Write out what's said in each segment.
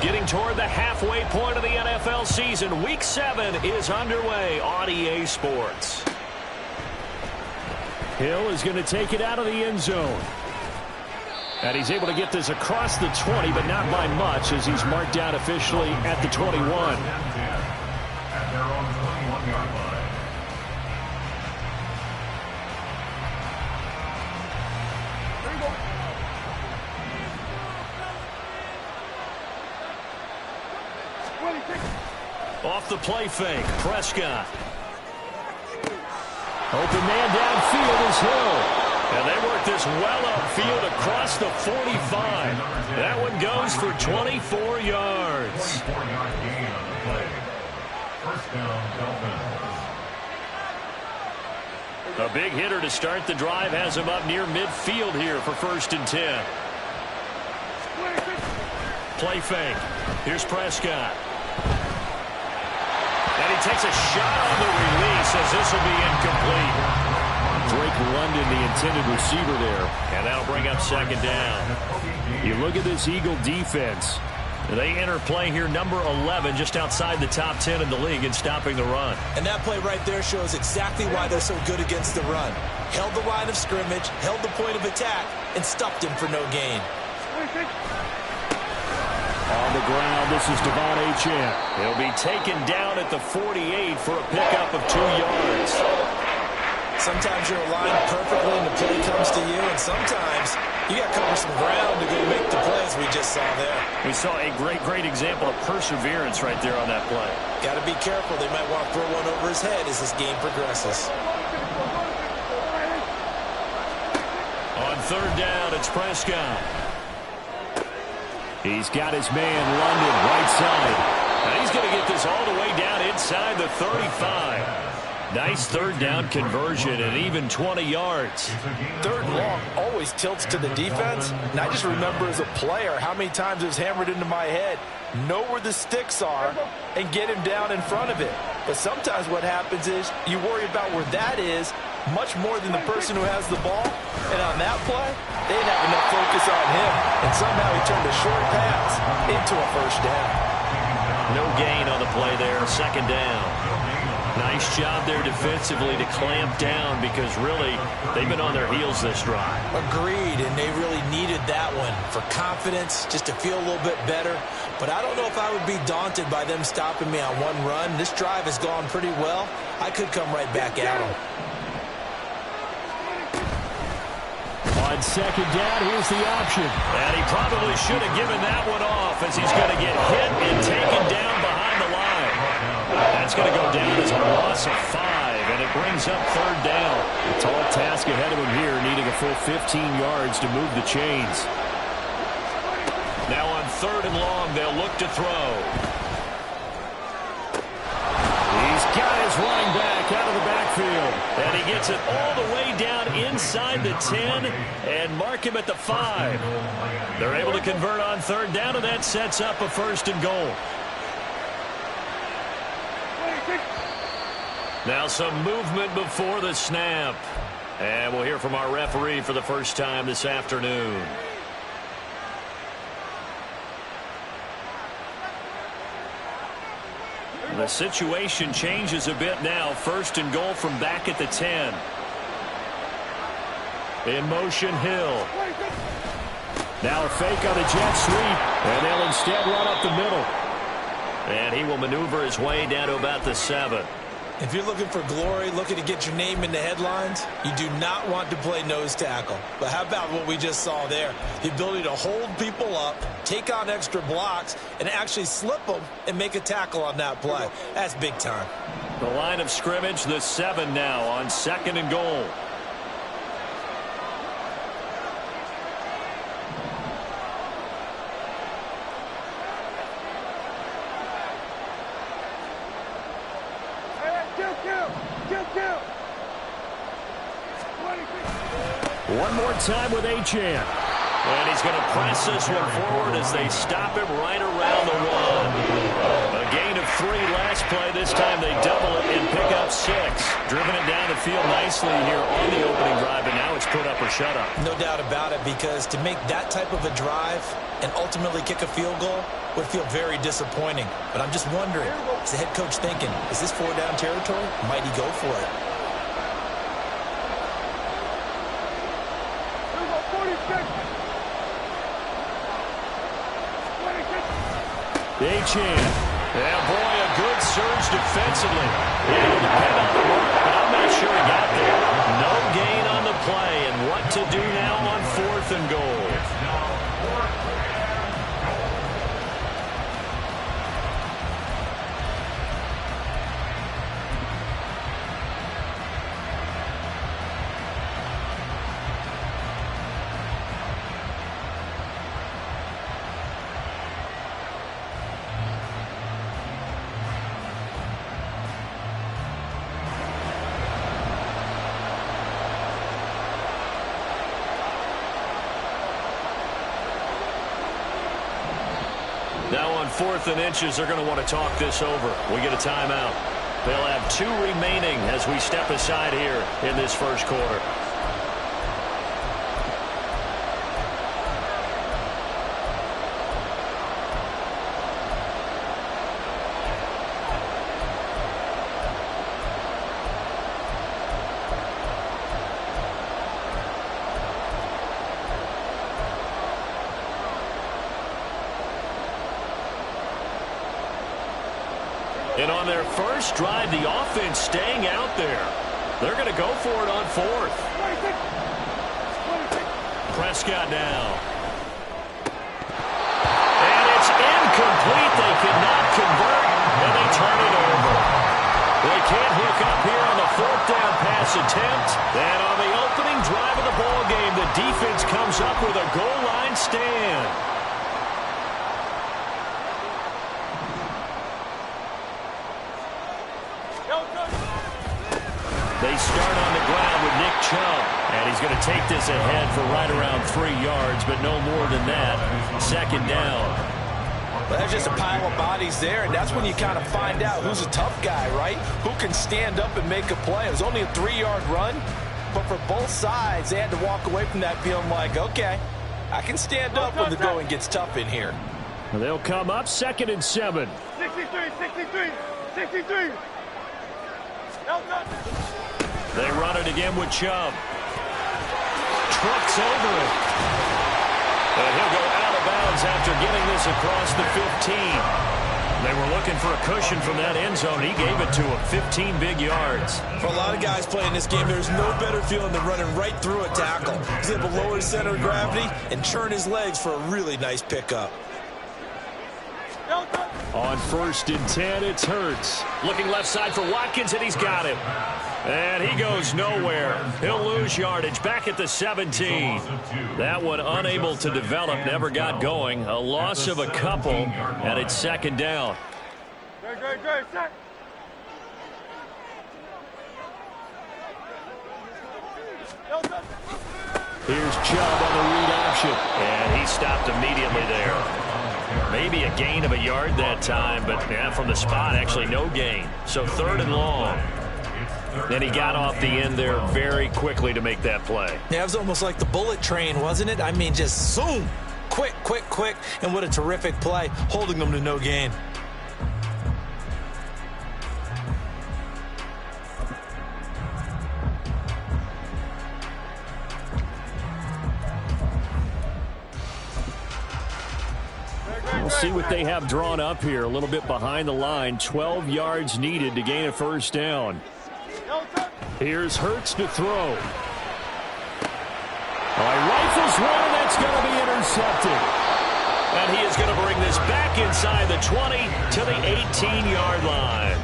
Getting toward the halfway point of the NFL season. Week 7 is underway on EA Sports. Hill is going to take it out of the end zone. And he's able to get this across the 20, but not by much, as he's marked out officially at the 21. Off the play fake, Prescott. Open man downfield is Hill. And they work this well upfield across the 45. That one goes for 24 yards. A big hitter to start the drive has him up near midfield here for 1st and 10. Play fake. Here's Prescott. And he takes a shot on the release as this will be incomplete. Drake London, the intended receiver there. And that'll bring up 2nd down. You look at this Eagle defense. They enter play here number 11, just outside the top 10 in the league in stopping the run. And that play right there shows exactly why they're so good against the run. Held the line of scrimmage, held the point of attack, and stopped him for no gain. On the ground, this is Devon Achane. He'll be taken down at the 48 for a pickup of 2 yards. Sometimes you're aligned perfectly and the play comes to you, and sometimes you got to cover some ground to go make the plays we just saw there. We saw a great example of perseverance right there on that play. Got to be careful. They might want to throw one over his head as this game progresses. On 3rd down, it's Prescott. He's got his man, London, right side. And he's going to get this all the way down inside the 35. Nice 3rd down conversion and even 20 yards. 3rd and long always tilts to the defense. And I just remember as a player how many times it was hammered into my head. Know where the sticks are and get him down in front of it. But sometimes what happens is you worry about where that is much more than the person who has the ball. And on that play, they didn't have enough focus on him. And somehow he turned a short pass into a 1st down. No gain on the play there, 2nd down. Nice job there defensively to clamp down because really they've been on their heels this drive. Agreed, and they really needed that one for confidence, just to feel a little bit better. But I don't know if I would be daunted by them stopping me on one run. This drive has gone pretty well. I could come right back at them. On 2nd down, here's the option. And he probably should have given that one off as he's going to get hit and taken down behind the line. That's going to go down as a loss of 5, and it brings up 3rd down. A tall task ahead of him here, needing a full 15 yards to move the chains. Now on 3rd and long, they'll look to throw. He's got his running back out of the backfield, and he gets it all the way down inside the 10 and mark him at the 5. They're able to convert on 3rd down, and that sets up a 1st and goal. Now some movement before the snap. And we'll hear from our referee for the first time this afternoon. The situation changes a bit now. 1st and goal from back at the 10. In motion, Hill. Now a fake on a jet sweep. And they'll instead run up the middle. And he will maneuver his way down to about the 7. If you're looking for glory, looking to get your name in the headlines, you do not want to play nose tackle. But how about what we just saw there? The ability to hold people up, take on extra blocks, and actually slip them and make a tackle on that play. That's big time. The line of scrimmage, the 7 now on 2nd and goal. One more time with Achane. And he's going to press this one forward as they stop him right around the 1. gain of 3 last play. This time they double it and pick up 6. Driven it down the field nicely here on the opening drive, and now it's put up or shut up. No doubt about it, because to make that type of a drive and ultimately kick a field goal would feel very disappointing. But I'm just wondering, is the head coach thinking, is this 4-down territory? Might he go for it? Achan. Yeah, boy, a good surge defensively. Yeah, it'll depend on the mark, but I'm not sure he got there. No gain on the play, and what to do now on 4th and goal. Now on 4th and inches, they're going to want to talk this over. We get a timeout. They'll have 2 remaining as we step aside here in this first quarter. And on their first drive, the offense staying out there. They're going to go for it on 4th. Prescott now. And it's incomplete. They could not convert, and they turn it over. They can't hook up here on the 4th down pass attempt. And on the opening drive of the ball game, the defense comes up with a goal line stand. They start on the ground with Nick Chubb, and he's going to take this ahead for right around 3 yards, but no more than that. 2nd down. Well, there's just a pile of bodies there, and that's when you kind of find out who's a tough guy, right? Who can stand up and make a play. It was only a 3-yard run, but for both sides, they had to walk away from that feeling like, okay, I can stand up when the going gets tough in here. They'll come up 2nd and 7. 63. They run it again with Chubb. Trucks over it. And he'll go out of bounds after getting this across the 15. They were looking for a cushion from that end zone. He gave it to him. 15 big yards. For a lot of guys playing this game, there's no better feeling than running right through a tackle. He's able to lower his center of gravity and churn his legs for a really nice pickup. On 1st and 10, it's Hurts. Looking left side for Watkins, and he's got him. And he goes nowhere. He'll lose yardage back at the 17. That one unable to develop, never got going. A loss of a couple, and it's 2nd down. Good, set. Here's Chubb on the read option, and he stopped immediately there. Maybe a gain of a yard that time, but yeah, from the spot, actually no gain. So 3rd and long. And he got off the end there very quickly to make that play. Yeah, it was almost like the bullet train, wasn't it? I mean, just zoom. Quick. And what a terrific play, holding them to no gain. We'll see what they have drawn up here. A little bit behind the line. 12 yards needed to gain a 1st down. Here's Hurts to throw. All right, rifles one, and that's going to be intercepted. And he is going to bring this back inside the 20 to the 18-yard line.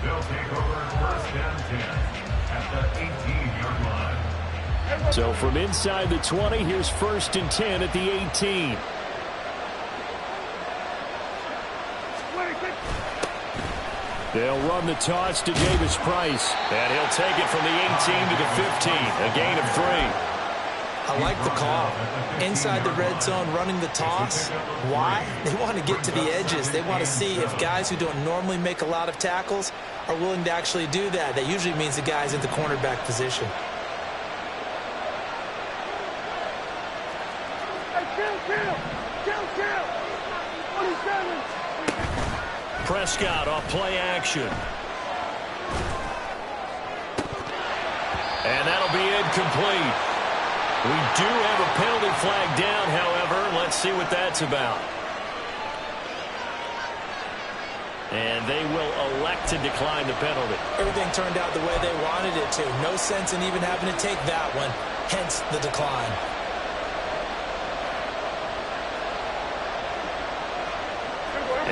They'll take over 1st and 10 at the 18-yard line. So from inside the 20, here's 1st and 10 at the 18. They'll run the toss to Davis Price. And he'll take it from the 18 to the 15. A gain of 3. I like the call. Inside the red zone, running the toss. Why? They want to get to the edges. They want to see if guys who don't normally make a lot of tackles are willing to actually do that. That usually means the guy's in the cornerback position. Prescott off play action. And that'll be incomplete. We do have a penalty flag down, however. Let's see what that's about. And they will elect to decline the penalty. Everything turned out the way they wanted it to. No sense in even having to take that one, hence the decline.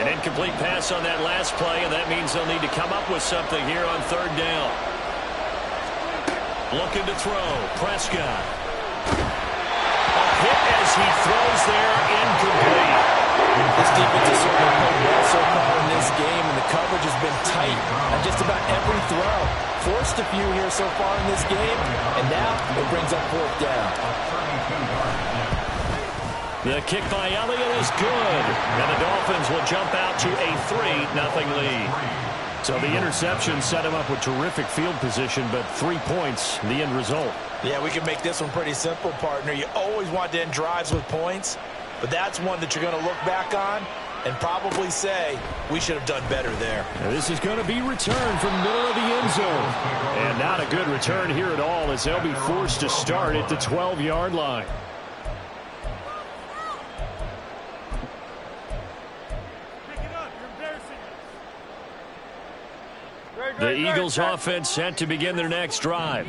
An incomplete pass on that last play, and that means they'll need to come up with something here on third down. Looking to throw. Prescott. A hit as he throws there, incomplete. This defense has certainly played well so far in this game, and the coverage has been tight on just about every throw. Forced a few here so far in this game, and now it brings up fourth down. The kick by Elliott is good, and the Dolphins will jump out to a 3-0 lead. So the interception set him up with terrific field position, but 3 points, the end result. Yeah, we can make this one pretty simple, partner. You always want to end drives with points, but that's one that you're going to look back on and probably say, we should have done better there. Now this is going to be returned from middle of the end zone. And not a good return here at all, as they'll be forced to start at the 12-yard line. The Eagles offense set to begin their next drive.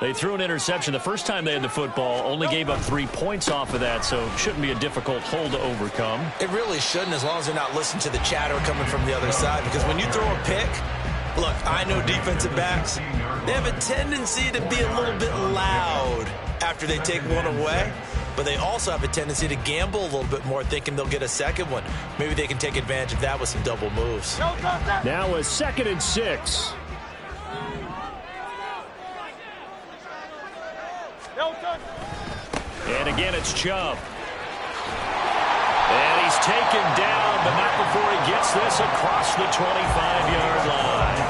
They threw an interception the first time they had the football, only gave up 3 points off of that, so it shouldn't be a difficult hole to overcome. It really shouldn't, as long as they're not listening to the chatter coming from the other side, because when you throw a pick, look, I know defensive backs, they have a tendency to be a little bit loud after they take one away, but they also have a tendency to gamble a little bit more, thinking they'll get a second one. Maybe they can take advantage of that with some double moves. Now a 2nd and 6. And again, it's Chubb. And he's taken down, but not before he gets this across the 25-yard line.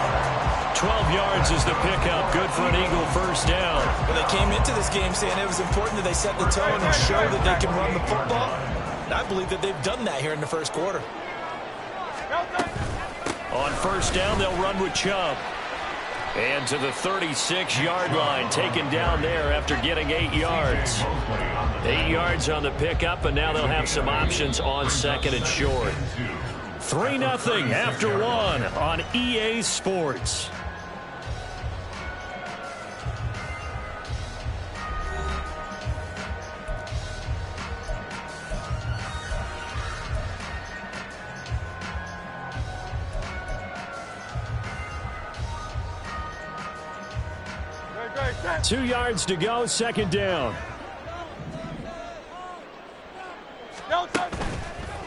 12 yards is the pickup. Good for an Eagle first down. Well, they came into this game saying it was important that they set the tone and show that they can run the football. And I believe that they've done that here in the first quarter. On first down, they'll run with Chubb. And to the 36-yard line, taken down there after getting 8 yards. 8 yards on the pickup, and now they'll have some options on 2nd and short. 3-0 after 1 on EA Sports. Great. 2 yards to go, 2nd down.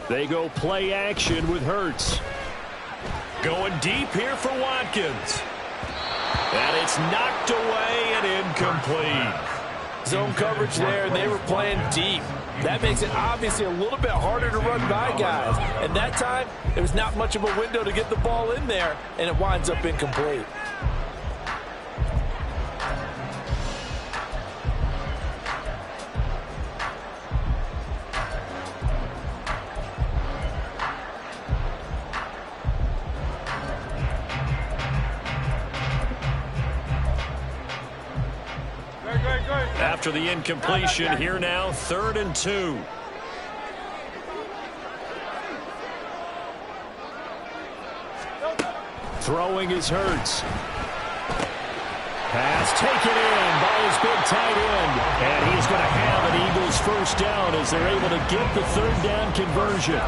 They go play action with Hurts. Going deep here for Watkins. And it's knocked away and incomplete. Zone coverage there, and they were playing deep. That makes it obviously a little bit harder to run by guys. And that time, there was not much of a window to get the ball in there, and it winds up incomplete. After the incompletion, here now, 3rd and 2. Throwing is Hurts. Pass taken in by his big tight end. And he's going to have an Eagles first down as they're able to get the 3rd down conversion.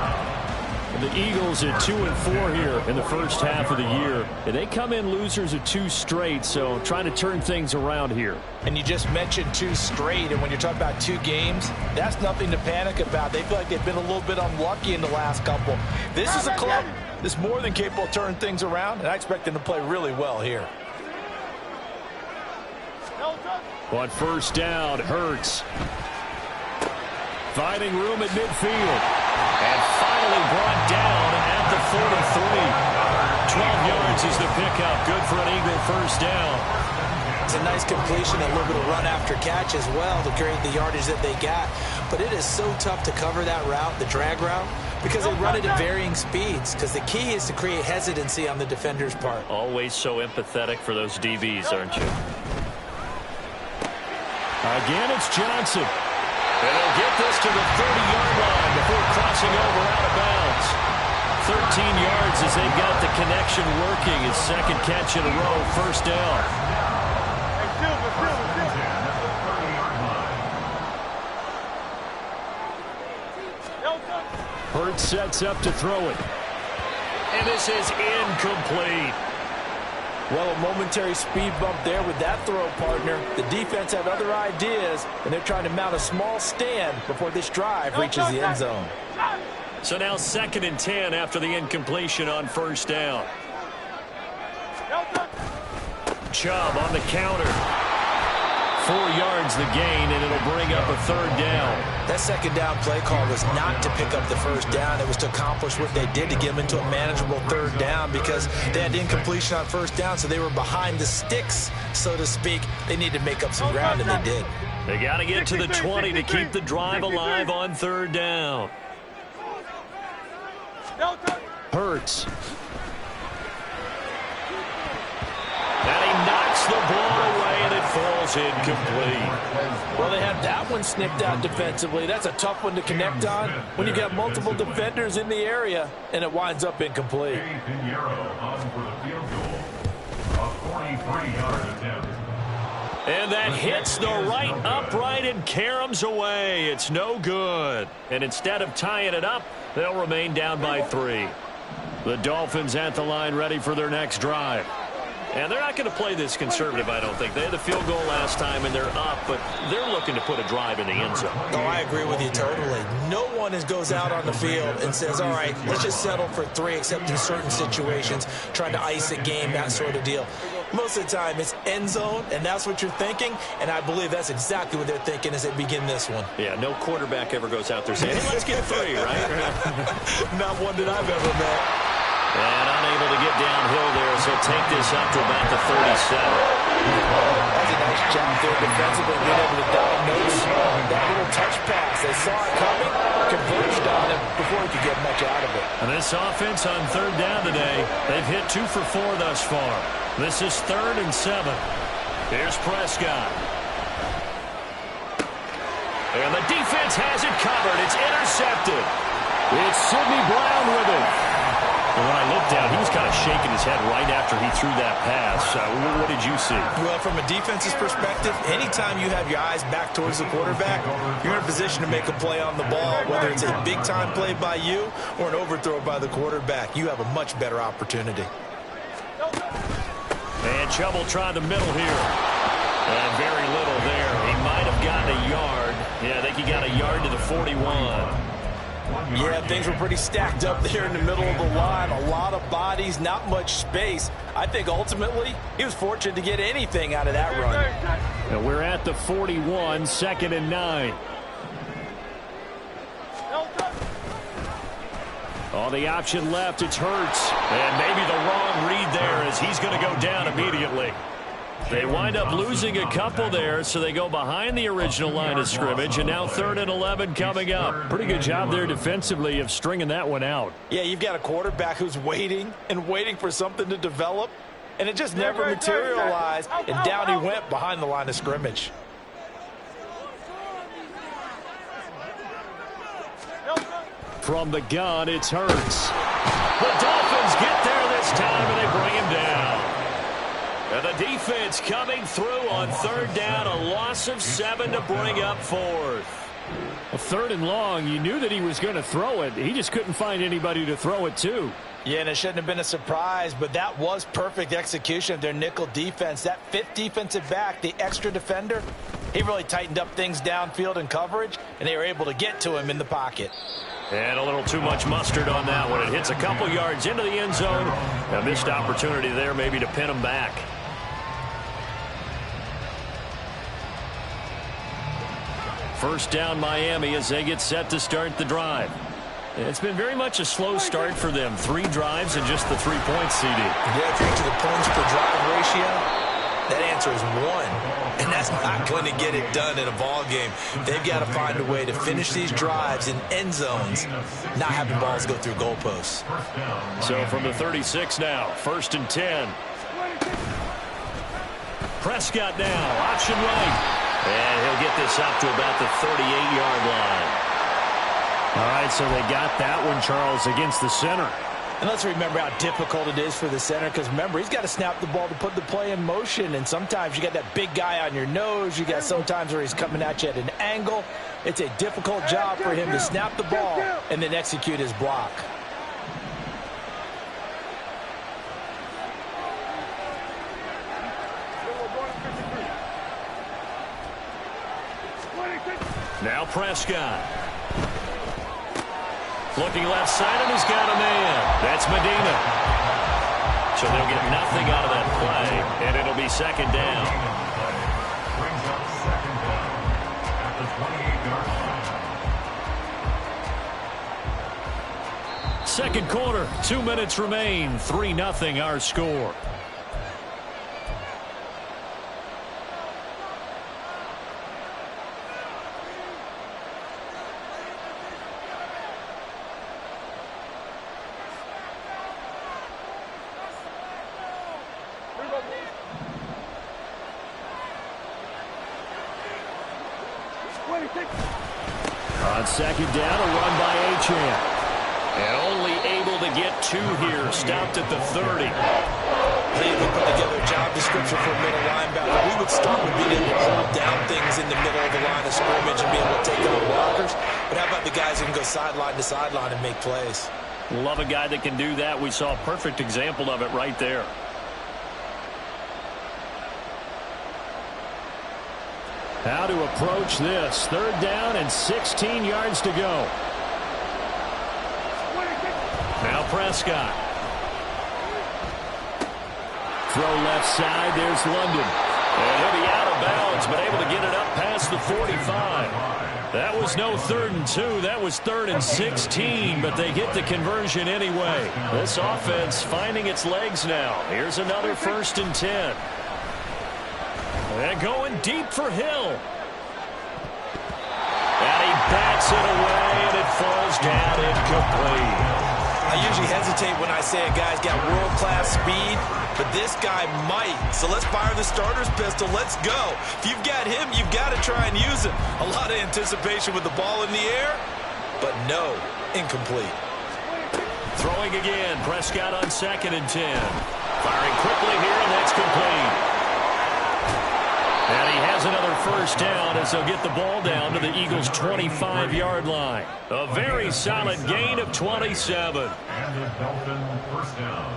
And the Eagles at 2-4 here in the first half of the year. And they come in losers of 2 straight, so trying to turn things around here. And you just mentioned 2 straight, and when you're talking about 2 games, that's nothing to panic about. They feel like they've been a little bit unlucky in the last couple. This is a club that's more than capable of turning things around, and I expect them to play really well here. On first down, Hurts. Finding room at midfield. And finally brought down at the 43. 12 yards is the pickup. Good for an Eagle first down. It's a nice completion, a little bit of run after catch as well to create the yardage that they got. But it is so tough to cover that route, the drag route, because they run it at varying speeds. Because the key is to create hesitancy on the defender's part. Always so empathetic for those DBs, aren't you? Again, it's Johnson. And he'll get this to the 30-yard line before crossing over out of bounds. 13 yards as they've got the connection working. His second catch in a row, first down. Hurts sets up to throw it. And this is incomplete. Well, a momentary speed bump there with that throw, partner. The defense had other ideas, and they're trying to mount a small stand before this drive reaches the end zone. So now 2nd and 10 after the incompletion on first down. Chubb on the counter. 4 yards the gain, and it'll bring up a third down. That second down play call was not to pick up the first down. It was to accomplish what they did to get them into a manageable third down because they had incompletion on first down, so they were behind the sticks, so to speak. They needed to make up some ground, and they did. They got to get to the 20 to keep the drive alive on third down. Hurts. And he knocks the ball away, and it falls incomplete. Well, they have that one snipped out defensively. That's a tough one to connect on when you got multiple defenders in the area, and it winds up incomplete. And that hits the right upright and caroms away. It's no good. And instead of tying it up, they'll remain down by 3. The Dolphins at the line ready for their next drive. And they're not going to play this conservative, I don't think. They had the field goal last time, and they're up, but they're looking to put a drive in the end zone. Oh, I agree with you totally. No one goes out on the field and says, all right, let's just settle for 3, except in certain situations, trying to ice a game, that sort of deal. Most of the time, it's end zone, and that's what you're thinking, and I believe that's exactly what they're thinking as they begin this one. Yeah, no quarterback ever goes out there saying, hey, let's get 3, right? Not one that I've ever met. And unable to get downhill there, so take this up to about the 37. That's a nice job there defensively, being able to diagnose that little touch pass. They saw it coming, converged on him before he could get much out of it. And this offense on third down today, they've hit 2 for 4 thus far. This is 3rd and 7. Here's Prescott. And the defense has it covered. It's intercepted. It's Sidney Brown with it. And when I looked down, he was kind of shaking his head right after he threw that pass. What did you see? Well, from a defense's perspective, anytime you have your eyes back towards the quarterback, you're in a position to make a play on the ball, whether it's a big-time play by you or an overthrow by the quarterback. You have a much better opportunity. And Chubb will try the middle here. And very little there. He might have gotten a yard. Yeah, I think he got a yard to the 41. Yeah, things were pretty stacked up there in the middle of the line. A lot of bodies, not much space. I think ultimately he was fortunate to get anything out of that run. And we're at the 41, 2nd and 9. On the option left, it's Hurts. And maybe the wrong read there as he's going to go down immediately. They wind up losing a couple there, so they go behind the original line of scrimmage, and now 3rd and 11 coming up. Pretty good job there defensively of stringing that one out. Yeah, you've got a quarterback who's waiting and waiting for something to develop, and it just never materialized, and down he went behind the line of scrimmage. From the gun, it's Hurts. The Dolphins get there this time, and they bring him down. And the defense coming through on third down, a loss of 7 to bring up 4th. A 3rd and long, you knew that he was going to throw it. He just couldn't find anybody to throw it to. Yeah, and it shouldn't have been a surprise, but that was perfect execution of their nickel defense. That 5th defensive back, the extra defender, he really tightened up things downfield in coverage, and they were able to get to him in the pocket. And a little too much mustard on that one. It hits a couple yards into the end zone. A missed opportunity there maybe to pin him back. First down Miami as they get set to start the drive. It's been very much a slow start for them. 3 drives and just the 3 points, CD. Yeah, if you're into the points per drive ratio, that answer is 1. And that's not going to get it done in a ball game. They've got to find a way to finish these drives in end zones, not having balls go through goalposts. So from the 36 now, 1st and 10. Prescott now, option right. And he'll get this up to about the 38-yard line. All right, so they got that one, Charles, against the center. And let's remember how difficult it is for the center, because remember, he's got to snap the ball to put the play in motion, and sometimes you got that big guy on your nose. You got sometimes where he's coming at you at an angle. It's a difficult job for him to snap the ball and then execute his block. Now Prescott. Looking left side, and he's got a man. That's Medina. So they'll get nothing out of that play, and it'll be 2nd down. Brings up 2nd down at the 28-yard line. 2nd quarter, 2 minutes remain. 3-0 our score. On 2nd down, a run by Achane. And only able to get 2 here. Stopped at the 30. They put together a job description for a middle linebacker. We would start with being able to hold down things in the middle of the line of scrimmage and be able to take on blockers. But how about the guys who can go sideline to sideline and make plays? Love a guy that can do that. We saw a perfect example of it right there. How to approach this. 3rd down and 16 yards to go. Now Prescott. Throw left side. There's London. And he'll be out of bounds, but able to get it up past the 45. That was no 3rd and 2. That was 3rd and 16, but they get the conversion anyway. This offense finding its legs now. Here's another 1st and 10. And going deep for Hill. And he bats it away, and it falls down incomplete. I usually hesitate when I say a guy's got world-class speed, but this guy might. So let's fire the starter's pistol. Let's go. If you've got him, you've got to try and use him. A lot of anticipation with the ball in the air, but no, incomplete. Throwing again. Prescott on 2nd and 10. Firing quickly here, and that's complete. And he has another 1st down as they'll get the ball down to the Eagles' 25-yard line. A very solid gain of 27. And the Dolphin 1st down.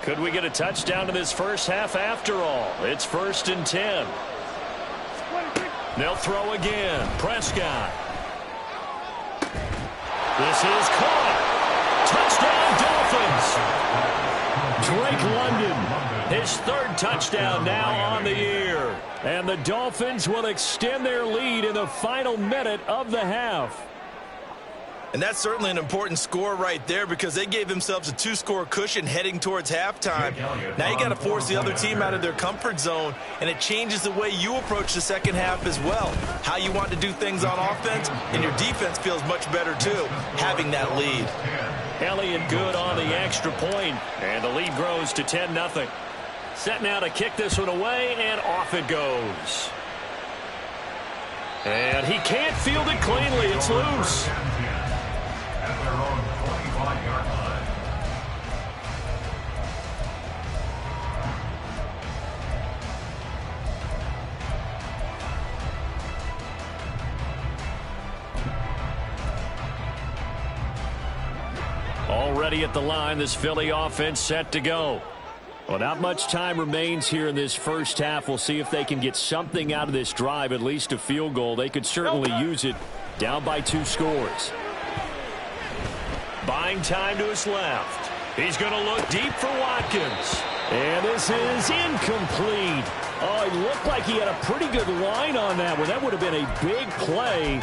Could we get a touchdown in this first half after all? It's 1st and 10. They'll throw again. Prescott. This is caught. Touchdown, Dolphins. Drake London, his 3rd touchdown now on the year. And the Dolphins will extend their lead in the final minute of the half. And that's certainly an important score right there, because they gave themselves a 2-score cushion heading towards halftime. Now you got to force the other team out of their comfort zone, and it changes the way you approach the second half as well. How you want to do things on offense, and your defense feels much better too, having that lead. Elliott good on the extra point, and the lead grows to 10-0. Set now to kick this one away, and off it goes. And he can't field it cleanly. It's loose. At their own 25-yard line. Already at the line, this Philly offense set to go. Well, not much time remains here in this first half. We'll see if they can get something out of this drive, at least a field goal. They could certainly use it, down by 2 scores. Buying time to his left. He's going to look deep for Watkins. And this is incomplete. Oh, it looked like he had a pretty good line on that one. That would have been a big play,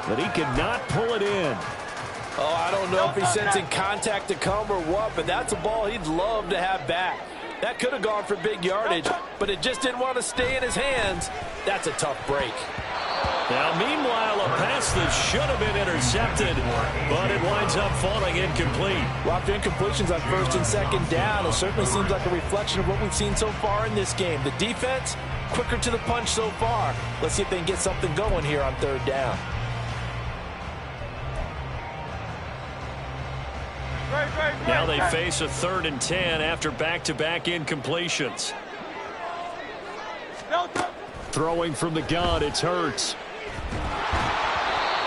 but he could not pull it in. Oh, I don't know if he's sensing contact to come or what, but that's a ball he'd love to have back. That could have gone for big yardage, but it just didn't want to stay in his hands. That's a tough break. Now, meanwhile, a pass that should have been intercepted, but it winds up falling incomplete. Well, after incompletions on first and second down, it certainly seems like a reflection of what we've seen so far in this game. The defense, quicker to the punch so far. Let's see if they can get something going here on third down. Now they face a 3rd and 10 after back-to-back incompletions. Throwing from the gun, it's Hurts.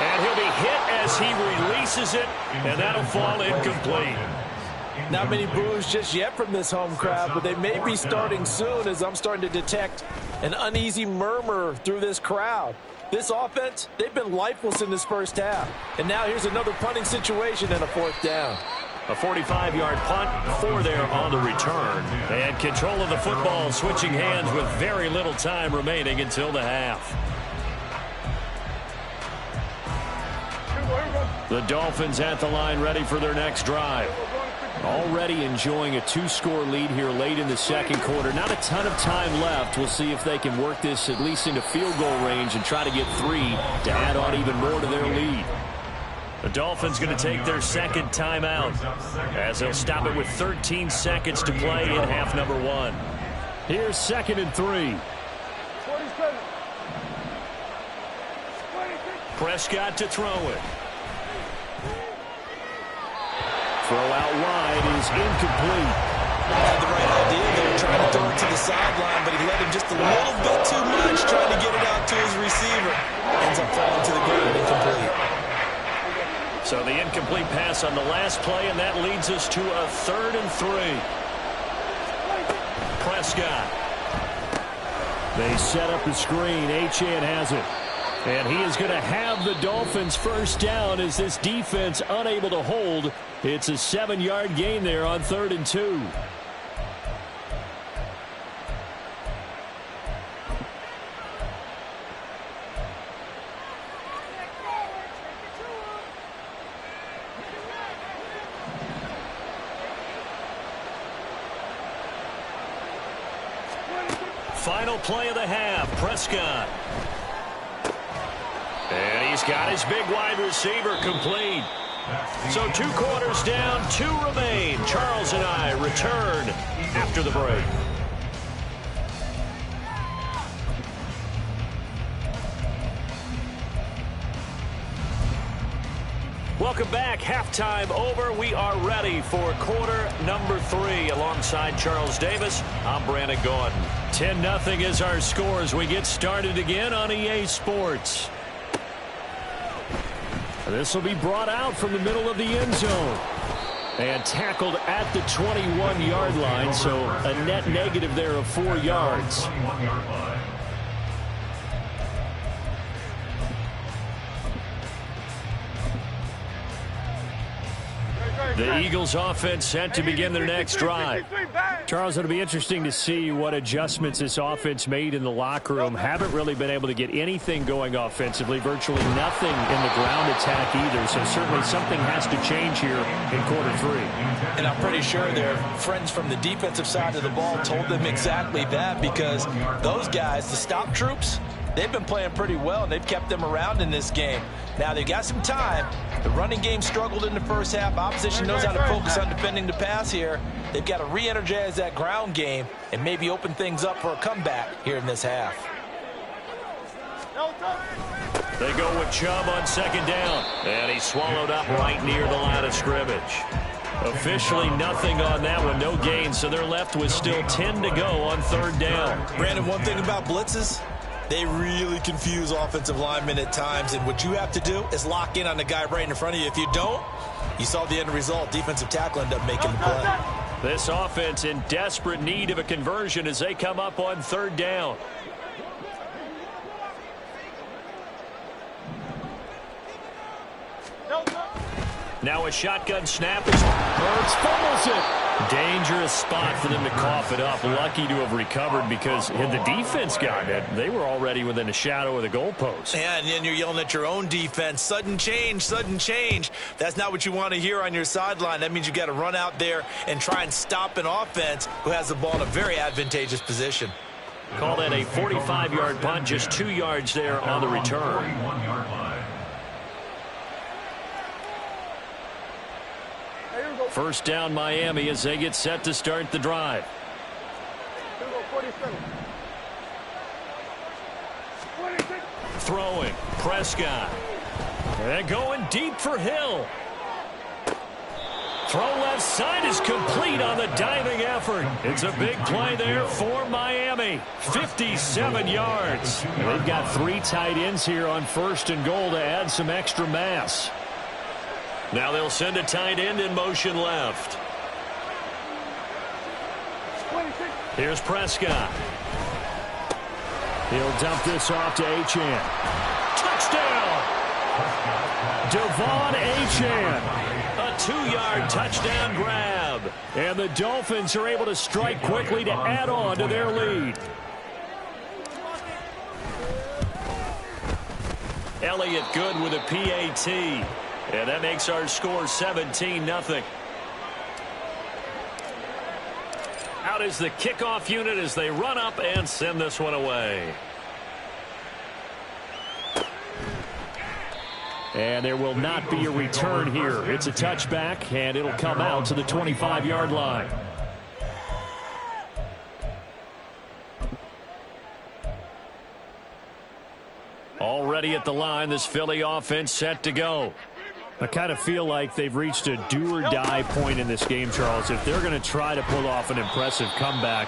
And he'll be hit as he releases it, and that'll fall incomplete. Not many boos just yet from this home crowd, but they may be starting soon as I'm starting to detect an uneasy murmur through this crowd. This offense, they've been lifeless in this first half. And now here's another punting situation and a 4th down. A 45-yard punt, 4 there on the return. And control of the football switching hands with very little time remaining until the half. The Dolphins at the line ready for their next drive. Already enjoying a 2-score lead here late in the second quarter. Not a ton of time left. We'll see if they can work this at least into field goal range and try to get 3 to add on even more to their lead. The Dolphins going to take their second timeout as they'll stop it with 13 seconds to play in half number 1. Here's 2nd and 3. Prescott to throw it. Throw out wide is incomplete. Had the right idea. They were trying to throw it to the sideline, but he let him just a little bit too much trying to get it out to his receiver. Ends up falling to the ground incomplete. So the incomplete pass on the last play, and that leads us to a 3rd and 3. Prescott. They set up the screen. Achane has it. And he is going to have the Dolphins first down as this defense unable to hold. It's a 7-yard gain there on 3rd and 2. Final play of the half, Prescott. And he's got his big wide receiver complete. So 2 quarters down, 2 remain. Charles and I return after the break. Welcome back. Halftime over. We are ready for quarter number 3. Alongside Charles Davis, I'm Brandon Gordon. 10-0 is our score as we get started again on EA Sports. This will be brought out from the middle of the end zone. And tackled at the 21-yard line, so a net negative there of 4 yards. The Eagles offense set to begin their next drive. Charles, it'll be interesting to see what adjustments this offense made in the locker room. Haven't really been able to get anything going offensively, virtually nothing in the ground attack either. So certainly something has to change here in quarter 3. And I'm pretty sure their friends from the defensive side of the ball told them exactly that, because those guys, the stop troops, they've been playing pretty well, and they've kept them around in this game. Now, they've got some time. The running game struggled in the first half. Opposition knows how to focus on defending the pass here. They've got to re-energize that ground game and maybe open things up for a comeback here in this half. They go with Chubb on 2nd down. And he's swallowed up right near the line of scrimmage. Officially nothing on that one, no gain, so they're left with still 10 to go on 3rd down. Brandon, one thing about blitzes, they really confuse offensive linemen at times, and what you have to do is lock in on the guy right in front of you. If you don't, you saw the end result. Defensive tackle ended up making the play. This offense in desperate need of a conversion as they come up on 3rd down. Now a shotgun snap. Hurts fumbles it. Dangerous spot for them to cough it up. Lucky to have recovered because had the defense gotten it, they were already within a shadow of the goalpost. Yeah, and then you're yelling at your own defense. Sudden change, sudden change. That's not what you want to hear on your sideline. That means you got to run out there and try and stop an offense who has the ball in a very advantageous position. Call that a 45-yard punt, just 2 yards there on the return. 41-yard line. First down Miami as they get set to start the drive. Throwing, Prescott. And going deep for Hill. Throw left side is complete on the diving effort. It's a big play there for Miami. 57 yards. They've got 3 tight ends here on 1st and goal to add some extra mass. Now they'll send a tight end in motion left. Here's Prescott. He'll dump this off to Achane. Touchdown! Devon Achane. A 2-yard touchdown grab. And the Dolphins are able to strike quickly to add on to their lead. Elliott good with a PAT. And that makes our score 17-0. Out is the kickoff unit as they run up and send this one away. And there will not be a return here. It's a touchback, and it'll come out to the 25-yard line. Already at the line, this Philly offense set to go. I kind of feel like they've reached a do-or-die point in this game, Charles. If they're going to try to pull off an impressive comeback,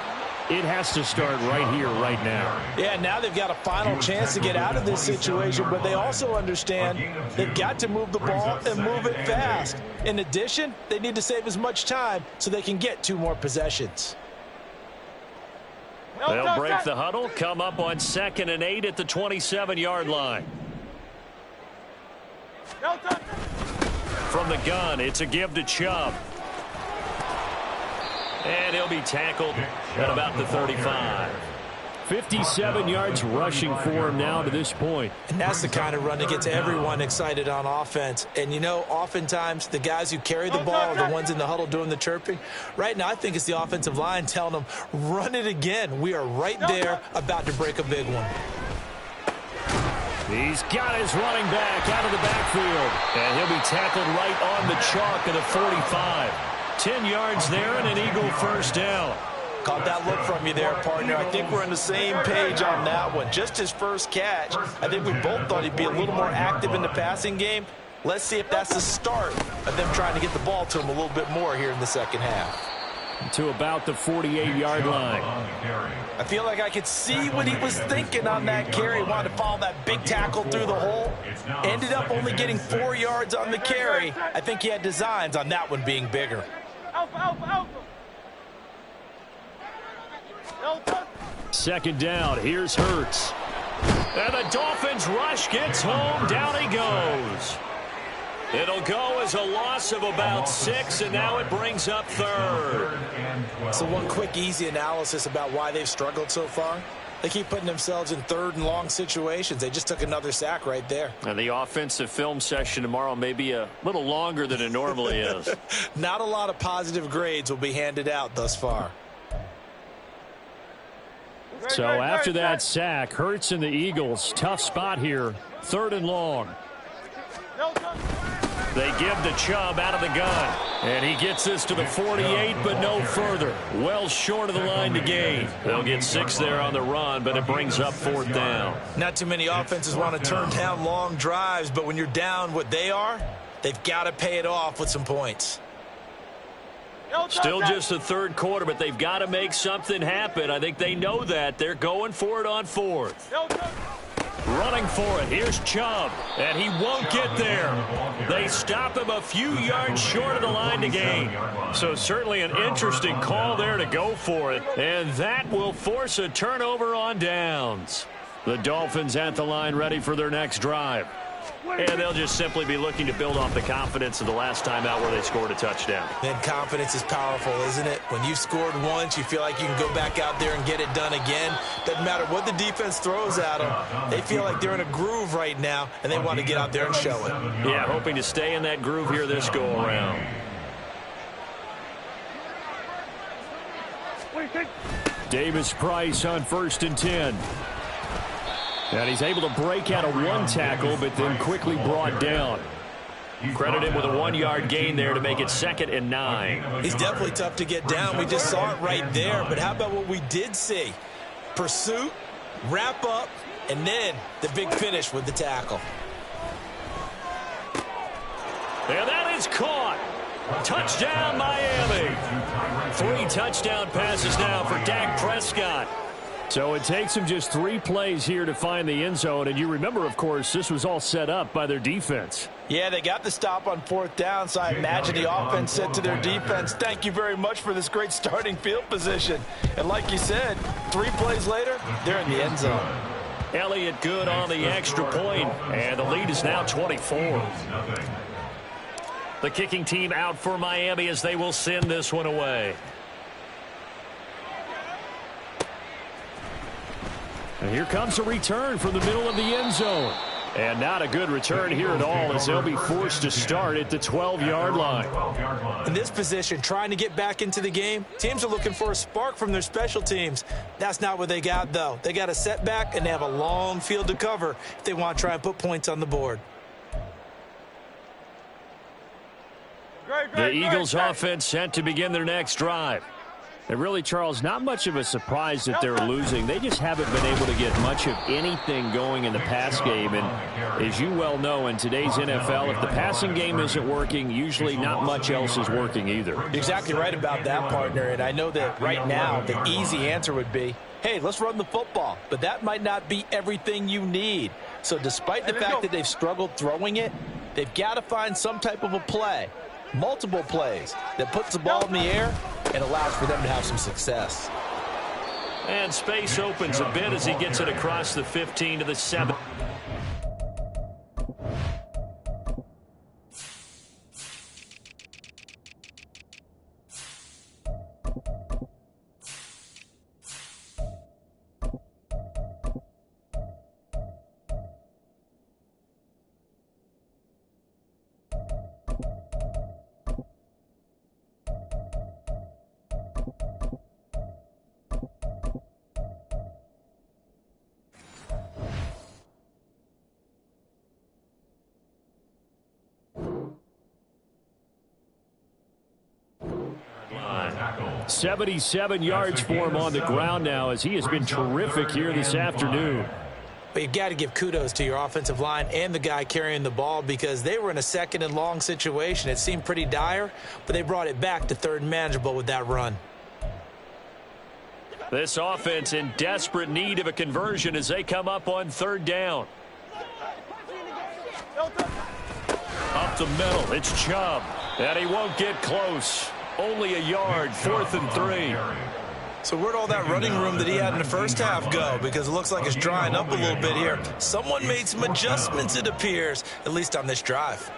it has to start right here, right now. Yeah, now they've got a final chance to get out of this situation, but they also understand they've got to move the ball and move it fast. In addition, they need to save as much time so they can get 2 more possessions. They'll break the huddle, come up on 2nd and 8 at the 27-yard line. From the gun, it's a give to Chubb. And he'll be tackled at about the 35. 57 yards rushing for him now to this point. And that's the kind of run that gets everyone excited on offense. And, you know, oftentimes the guys who carry the ball are the ones in the huddle doing the chirping. Right now, I think it's the offensive line telling them, run it again. We are right there about to break a big one. He's got his running back out of the backfield. And he'll be tackled right on the chalk of the 45. 10 yards there and an Eagle first down. Caught that look from you there, partner. I think we're on the same page on that one. Just his first catch. I think we both thought he'd be a little more active in the passing game. Let's see if that's the start of them trying to get the ball to him a little bit more here in the second half. To about the 48-yard line. I feel like I could see what he was thinking on that carry. Wanted to follow that big tackle through the hole. Ended up only getting 4 yards on the carry. I think he had designs on that one being bigger. Second down, here's Hurts. And the Dolphins rush gets home, down he goes. It'll go as a loss of about 6, and now it brings up 3rd. So one quick, easy analysis about why they've struggled so far. They keep putting themselves in 3rd and long situations. They just took another sack right there. And the offensive film session tomorrow may be a little longer than it normally is. Not a lot of positive grades will be handed out thus far. So after that sack, Hurts and the Eagles, tough spot here, 3rd and long. They give to Chubb out of the gun. And he gets this to the 48, but no further. Well short of the line to gain. They'll get 6 there on the run, but it brings up 4th down. Not too many offenses want to turn down long drives, but when you're down what they are, they've got to pay it off with some points. Still just the 3rd quarter, but they've got to make something happen. I think they know that. They're going for it on 4th. Running for it. Here's Chubb. And he won't get there. They stop him a few yards short of the line to gain. So certainly an interesting call there to go for it. And that will force a turnover on downs. The Dolphins at the line ready for their next drive. And they'll just simply be looking to build off the confidence of the last time out where they scored a touchdown. Then confidence is powerful, isn't it? When you've scored once, you feel like you can go back out there and get it done again. Doesn't matter what the defense throws at them. They feel like they're in a groove right now, and they want to get out there and show it. Yeah, hoping to stay in that groove here this go-around. Davis Price on 1st and 10. And he's able to break out of one tackle, but then quickly brought down. Credit him with a 1-yard gain there to make it 2nd and 9. He's definitely tough to get down. We just saw it right there. But how about what we did see? Pursuit, wrap up, and then the big finish with the tackle. And that is caught. Touchdown, Miami. 3 touchdown passes now for Dak Prescott. So it takes him just 3 plays here to find the end zone. And you remember, of course, this was all set up by their defense. Yeah, they got the stop on 4th down, so I imagine the offense said to their defense, thank you very much for this great starting field position. And like you said, 3 plays later, they're in the end zone. Elliott good on the extra point, and the lead is now 24. The kicking team out for Miami as they will send this one away. And here comes a return from the middle of the end zone. And not a good return here at all as they'll be forced to start at the 12-yard line. In this position, trying to get back into the game, teams are looking for a spark from their special teams. That's not what they got, though. They got a setback, and they have a long field to cover if they want to try and put points on the board. The Eagles offense set to begin their next drive. And really, Charles, not much of a surprise that they're losing. They just haven't been able to get much of anything going in the pass game. And as you well know, in today's NFL, if the passing game isn't working, usually not much else is working either. You're exactly right about that, partner. And I know that right now the easy answer would be, hey, let's run the football. But that might not be everything you need. So despite the fact that they've struggled throwing it, they've got to find some type of a play. Multiple plays that puts the ball in the air and allows for them to have some success. And space opens a bit as he gets it across the 15 to the 7. tackle. 77 yards for him on the ground now as he has been terrific here this afternoon. But you've got to give kudos to your offensive line and the guy carrying the ball because they were in a second and long situation. It seemed pretty dire, but they brought it back to third and manageable with that run. This offense in desperate need of a conversion as they come up on third down. Up the middle, it's Chubb. And he won't get close. Only a yard, 4th and 3. So where'd all that running room that he had in the first half go? Because it looks like it's drying up a little bit here. Someone made some adjustments, it appears, at least on this drive.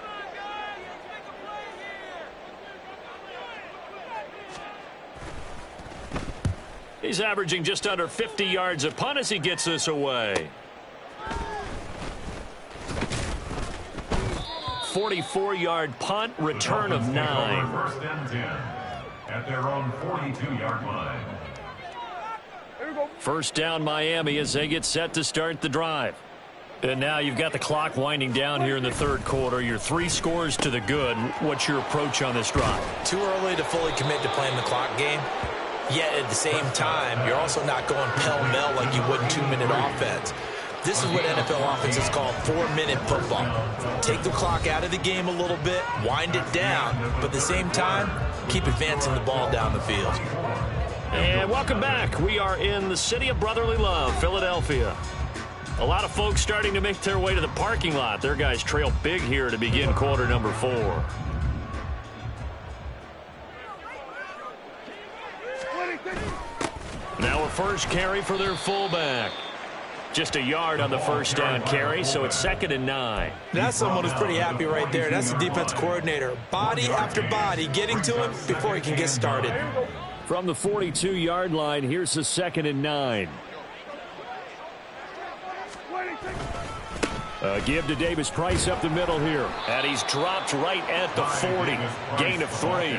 He's averaging just under 50 yards a punt as he gets this away. 44-yard punt, return of 9. First and 10 at their own 42-yard line. First down Miami as they get set to start the drive. And now you've got the clock winding down here in the third quarter. You're 3 scores to the good. What's your approach on this drive? Too early to fully commit to playing the clock game. Yet at the same time, you're also not going pell-mell like you would in 2-minute offense. This is what NFL offenses call 4-minute football. Take the clock out of the game a little bit, wind it down, but at the same time, keep advancing the ball down the field. And welcome back. We are in the city of brotherly love, Philadelphia. A lot of folks starting to make their way to the parking lot. Their guys trail big here to begin quarter number 4. Now a first carry for their fullback. Just a yard on the first down carry, so it's 2nd and 9. That's someone who's pretty happy right there. That's the defense coordinator. Body after body getting to him before he can get started. From the 42-yard line, here's the 2nd and 9. Give to Davis Price up the middle here. And he's dropped right at the 40. Gain of 3.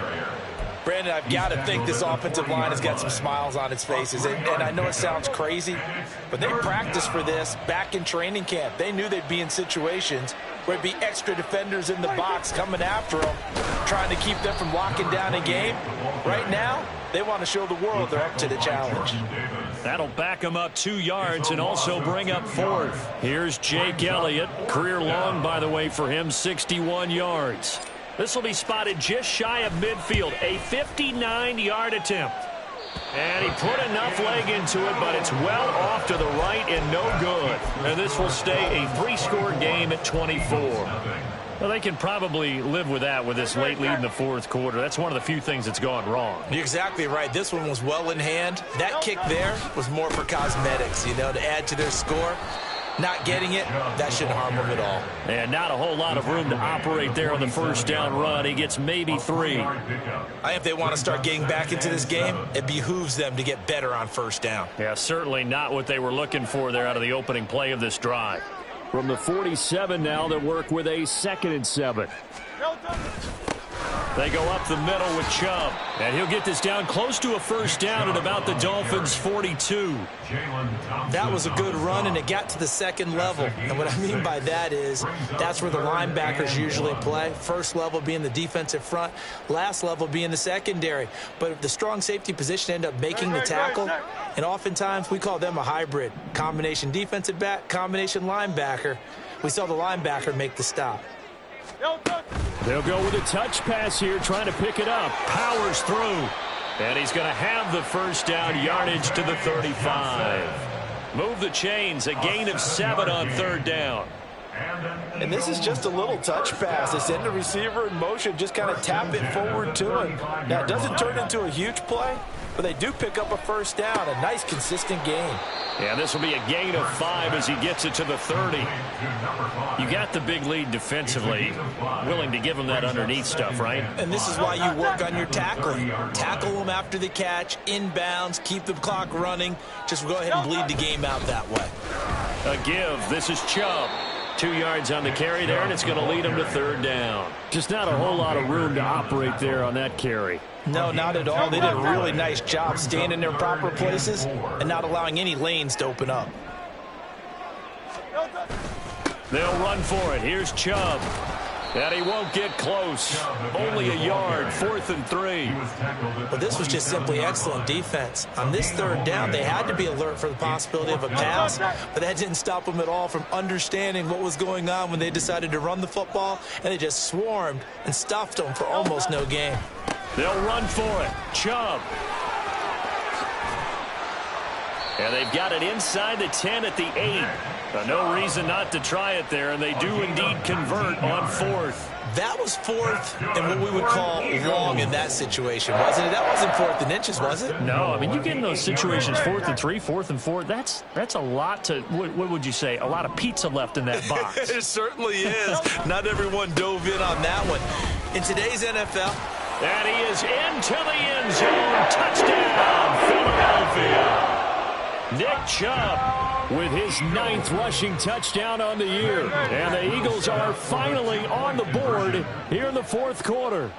Brandon, I've got to think this offensive line has got some smiles on its faces. And I know it sounds crazy, but they practiced for this back in training camp. They knew they'd be in situations where it'd be extra defenders in the box coming after them, trying to keep them from locking down a game. Right now, they want to show the world they're up to the challenge. That'll back him up 2 yards and also bring up 4th. Here's Jake Elliott. Career long, by the way, for him, 61 yards. This will be spotted just shy of midfield, a 59-yard attempt. And he put enough leg into it, but it's well off to the right and no good. And this will stay a 3-score game at 24. Well, they can probably live with that with this late lead in the 4th quarter. That's one of the few things that's gone wrong. You're exactly right. This one was well in hand. That kick there was more for cosmetics, you know, to add to their score. Not getting it, that shouldn't harm him at all. And not a whole lot of room to operate there on the first down run. He gets maybe 3. I think if they want to start getting back into this game, it behooves them to get better on first down. Yeah, certainly not what they were looking for there out of the opening play of this drive. From the 47 now, they work with a 2nd and 7. They go up the middle with Chubb. And he'll get this down close to a first down at about the Dolphins' 42. That was a good run, and it got to the 2nd level. And what I mean by that is that's where the linebackers usually play. First level being the defensive front, last level being the secondary. But if the strong safety position end up making the tackle, and oftentimes we call them a hybrid. Combination defensive back, combination linebacker. We saw the linebacker make the stop. They'll go with a touch pass here, trying to pick it up. Powers through. And he's going to have the first down, yardage to the 35. Move the chains, a gain of 7 on 3rd down. And this is just a little touch pass. They send the receiver in motion, just kind of tap it forward to him. Now, it doesn't turn into a huge play, but they do pick up a first down, a nice, consistent gain. Yeah, this will be a gain of 5 as he gets it to the 30. You got the big lead defensively. Willing to give him that underneath stuff, right? And this is why you work on your tackling. Tackle them after the catch, inbounds, keep the clock running. Just go ahead and bleed the game out that way. A give. This is Chubb. 2 yards on the carry there, and it's going to lead him to 3rd down. Just not a whole lot of room to operate there on that carry. No, not at all. They did a really nice job staying in their proper places and not allowing any lanes to open up. They'll run for it. Here's Chubb. And he won't get close. Only a yard, 4th and 3. But this was just simply excellent defense. On this 3rd down, they had to be alert for the possibility of a pass, but that didn't stop them at all from understanding what was going on when they decided to run the football, and they just swarmed and stuffed them for almost no gain. They'll run for it. Chubb. And they've got it inside the 10 at the 8. No reason not to try it there, and they do indeed convert on 4th. That was 4th and what we would call long in that situation, wasn't it? That wasn't 4th and inches, was it? No, I mean, you get in those situations, 4th and 3, 4th and 4, that's a lot to, what would you say, a lot of pizza left in that box. It certainly is. Not everyone dove in on that one. In today's NFL, and he is into the end zone. Touchdown, Philadelphia. Nick Chubb with his 9th rushing touchdown on the year. And the Eagles are finally on the board here in the 4th quarter.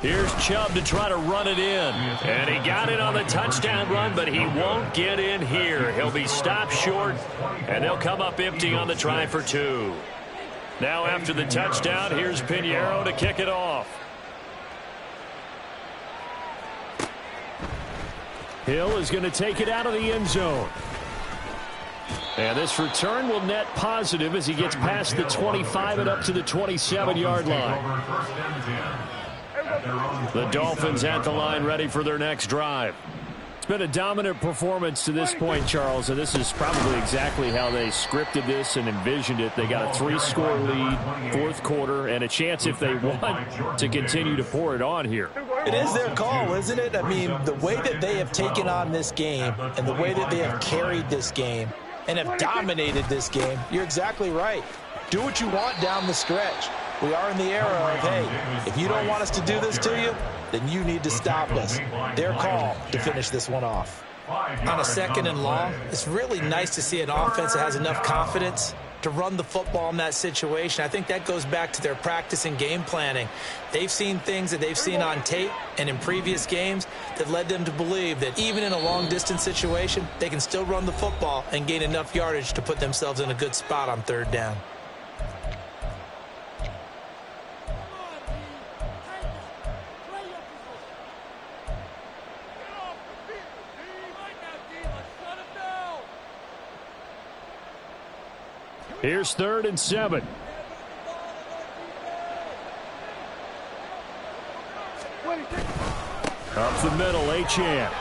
Here's Chubb to try to run it in. And he got it on the touchdown run, but he won't get in here. He'll be stopped short, and they'll come up empty on the try for 2. Now after the touchdown, here's Pinheiro to kick it off. Hill is going to take it out of the end zone. And this return will net positive as he gets past the 25 and up to the 27-yard line. The Dolphins at the line ready for their next drive. It's been a dominant performance to this point, Charles, and this is probably exactly how they scripted this and envisioned it. They got a 3-score lead, 4th quarter, and a chance if they want to continue to pour it on here. It is their call, isn't it? I mean, the way that they have taken on this game and the way that they have carried this game and have dominated this game, you're exactly right. Do what you want down the stretch. We are in the era of, hey, if you don't want us to do this to you, then you need to stop us. Their call to finish this one off. On a 2nd and long, it's really nice to see an offense that has enough confidence to run the football in that situation. I think that goes back to their practice and game planning. They've seen things that they've seen on tape and in previous games that led them to believe that even in a long-distance situation, they can still run the football and gain enough yardage to put themselves in a good spot on 3rd down. Here's 3rd and 7. Up the middle, Achane.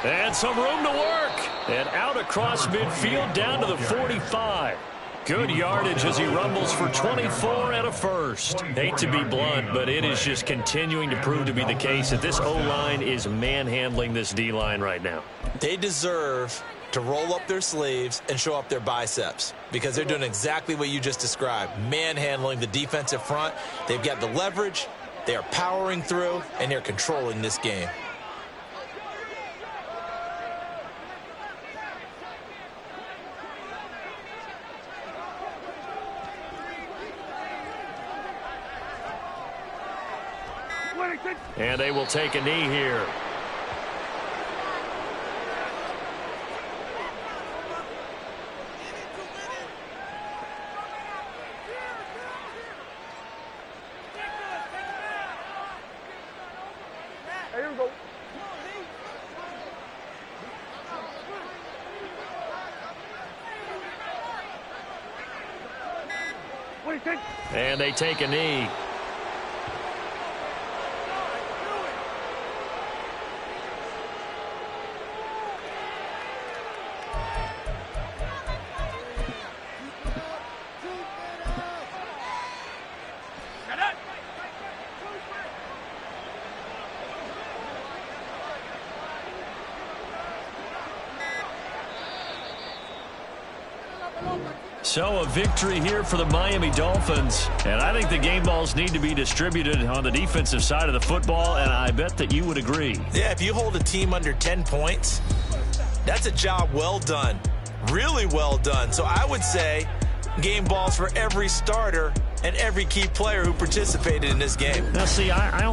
And some room to work. And out across midfield down to the 45. Good yardage as he rumbles for 24 and a first. Hate to be blunt, but it is just continuing to prove to be the case that this O-line is manhandling this D-line right now. They deserve to roll up their sleeves and show up their biceps because they're doing exactly what you just described, manhandling the defensive front. They've got the leverage, they are powering through, and they're controlling this game. And they will take a knee here. And they take a knee. So a victory here for the Miami Dolphins. And I think the game balls need to be distributed on the defensive side of the football, and I bet that you would agree. Yeah, if you hold a team under 10 points, that's a job well done. Really well done. So I would say game balls for every starter and every key player who participated in this game. Now, see, I only